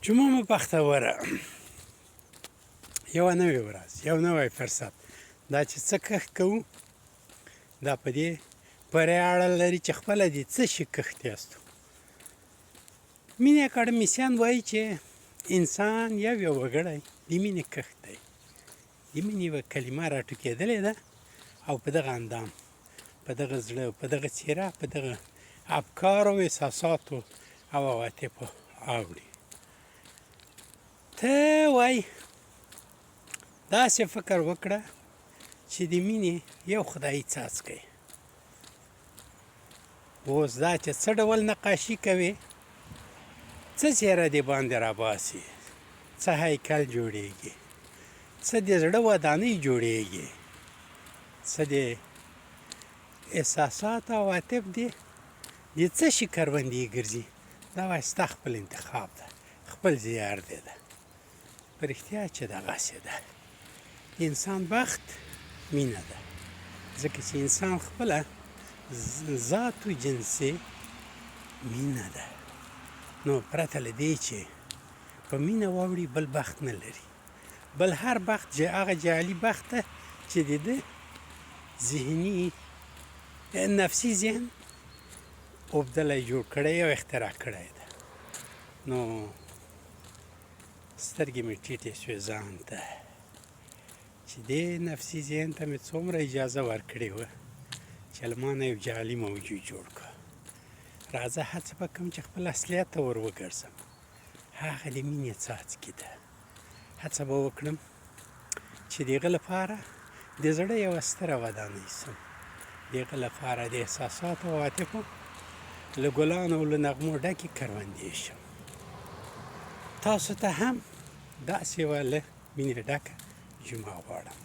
جمعه مو بختوره، یوه نوې ورځ، یو نوی فرصت. دا چې څه کښت کوو دا په دې پورې اړه لري چې خپله د څه شي کښت یاستو. مینې اکاډمیسیان وایي چې انسان یو وګړی د مینې کښت دی. د مینې یوه کلمه راټوکېدلې ده او په دغه اندام، په دغه زړه، په دغه څېره، په دغه افکارو، احساساتو او عواطفو اوړي. ته وایي داسې فکر وکړه چې د مینې یو خدایي څاڅکی. اوس دا چې څه ډول نقاشي کوې، څه څېره دې باندې راباسي، څه هیکل جوړېږي، څه د زړه ودانۍ جوړېږي، څه د احساسات او عواطف دې د څه شي کروندې ګرځي، دا وایي ستا خپل انتخاب ده، خپل زیار دی ده. په رښتیا چې دغسې ده. د انسان بخت مینه ده، ځکه چې انسان خپله ذات و جنسي مینه ده. نو پرته له دې چې په مینه واوړي بل بخت نه لري. بل هر بخت هغه جعلي بخت ده چې د ده ذهني نفسي ذهن اوبدلی جوړ کړی او اختراع کړی ده. نو سترګې مې ټیټې شوې ځان ته چې دې نفسي ذهن ته مې څومره اجازه ورکړې وه چې له ما نه یو جعلي موجود جوړ کړه. راځه هڅه به کوم چې خپل اصلیت ته ور وګرځم. هغه د مینې څاڅکي ده. هڅه به وکړم چې د هغه لپاره د زړه یوه ستره ودانۍ شم. د هغه لپاره د احساساتو او عواطفو له ګلانو او له نغمو ډکې کروندې شم. تاسو ته هم داسې یوه له مینې ډکه جمعه غواړم.